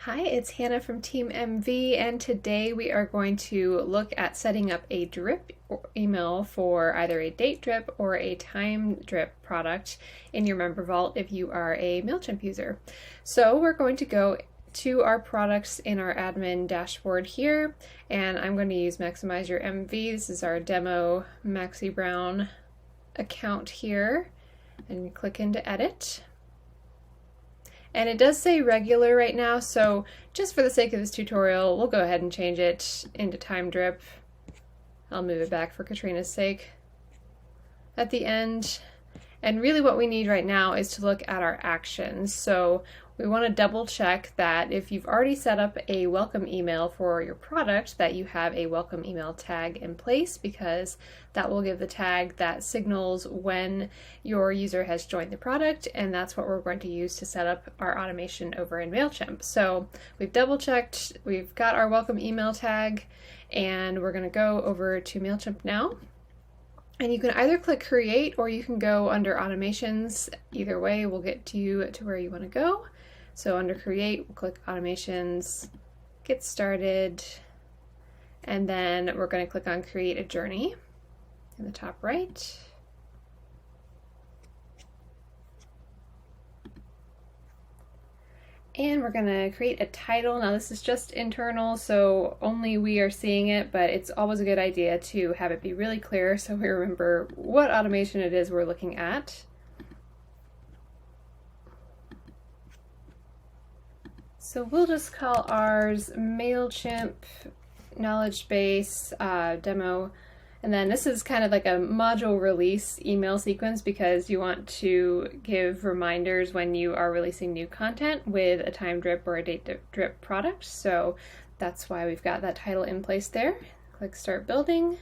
Hi, it's Hannah from Team MV, and today we are going to look at setting up a drip email for either a date drip or a time drip product in your MemberVault if you are a MailChimp user. So we're going to go to our products in our admin dashboard here, and I'm going to use Maximize Your MV. This is our demo Maxi Brown account here, and you click into edit. And it does say regular right now, so just for the sake of this tutorial, we'll go ahead and change it into time drip. I'll move it back for Katrina's sake at the end. And really what we need right now is to look at our actions. So we want to double check that if you've already set up a welcome email for your product, that you have a welcome email tag in place, because that will give the tag that signals when your user has joined the product, and that's what we're going to use to set up our automation over in MailChimp. So we've double checked, we've got our welcome email tag, and we're going to go over to MailChimp now. And you can either click create or you can go under automations. Either way will get you to where you want to go. So under create, we'll click automations, get started, and then we're going to click on create a journey in the top right. And we're going to create a title. Now this is just internal, so only we are seeing it, but it's always a good idea to have it be really clear so we remember what automation it is we're looking at. So we'll just call ours MailChimp Knowledge Base Demo. And then this is kind of like a module release email sequence, because you want to give reminders when you are releasing new content with a time drip or a date drip product. So that's why we've got that title in place there. Click Start Building.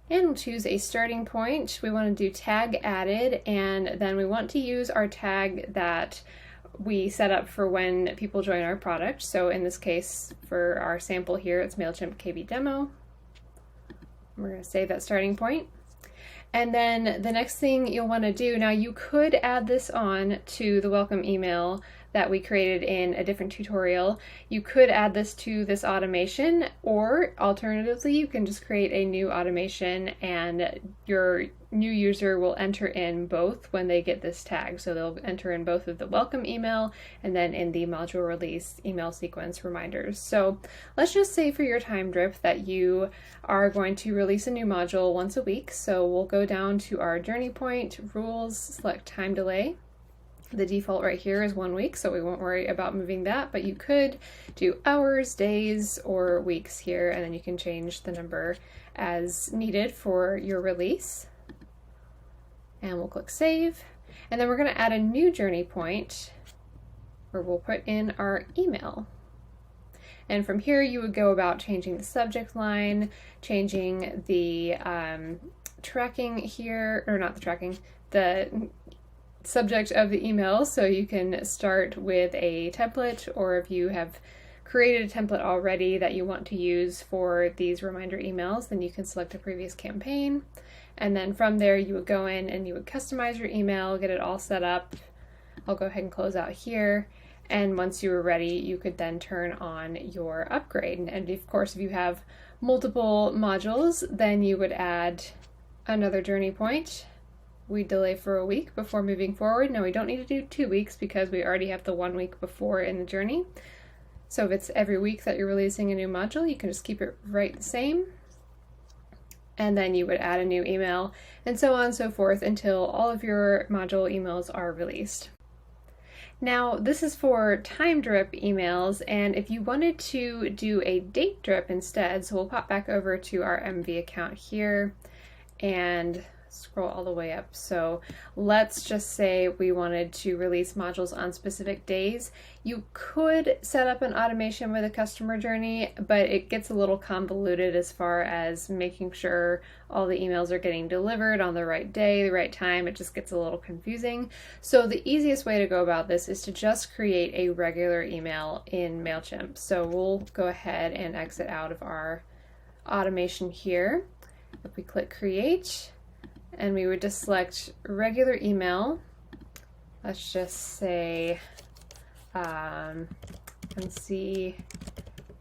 And we'll choose a starting point. We want to do tag added, and then we want to use our tag that we set up for when people join our product. So in this case, for our sample here, it's MailChimp KB Demo. We're going to save that starting point. And then the next thing you'll want to do, now you could add this on to the welcome email that we created in a different tutorial. You could add this to this automation, or alternatively, you can just create a new automation and your new user will enter in both when they get this tag. So they'll enter in both of the welcome email and then in the module release email sequence reminders. So let's just say for your time drip that you are going to release a new module once a week. So we'll go down to our journey point, rules, select time delay. The default right here is 1 week, so we won't worry about moving that, but you could do hours, days, or weeks here, and then you can change the number as needed for your release. And we'll click save. And then we're going to add a new journey point where we'll put in our email. And from here you would go about changing the subject line, changing the tracking here, or not the tracking, the subject of the email, so you can start with a template, or if you have created a template already that you want to use for these reminder emails, then you can select a previous campaign. And then from there you would go in and you would customize your email, get it all set up. I'll go ahead and close out here. And once you were ready, you could then turn on your upgrade. And of course, if you have multiple modules, then you would add another journey point. We delay for a week before moving forward. Now we don't need to do 2 weeks because we already have the 1 week before in the journey. So if it's every week that you're releasing a new module, you can just keep it right the same. And then you would add a new email, and so on and so forth until all of your module emails are released. Now this is for time drip emails, and if you wanted to do a date drip instead, so we'll pop back over to our MV account here and scroll all the way up. So let's just say we wanted to release modules on specific days. You could set up an automation with a customer journey, but it gets a little convoluted as far as making sure all the emails are getting delivered on the right day, the right time. It just gets a little confusing. So the easiest way to go about this is to just create a regular email in MailChimp. So we'll go ahead and exit out of our automation here. If we click create, and we would just select regular email. Let's just say and see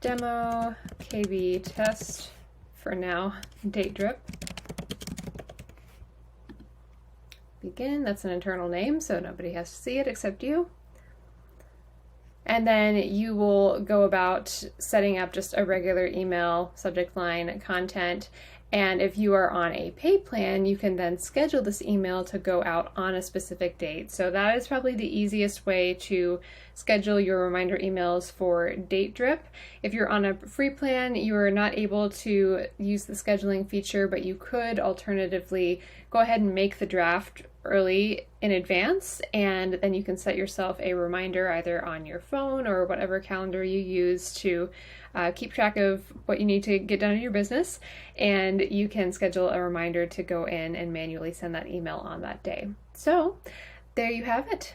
demo KB test for now, date drip. Begin, that's an internal name, so nobody has to see it except you. And then you will go about setting up just a regular email subject line content. And if you are on a paid plan, you can then schedule this email to go out on a specific date. So that is probably the easiest way to schedule your reminder emails for date drip. If you're on a free plan, you are not able to use the scheduling feature, but you could alternatively go ahead and make the draft early in advance, and then you can set yourself a reminder either on your phone or whatever calendar you use to keep track of what you need to get done in your business, and you can schedule a reminder to go in and manually send that email on that day. So there you have it.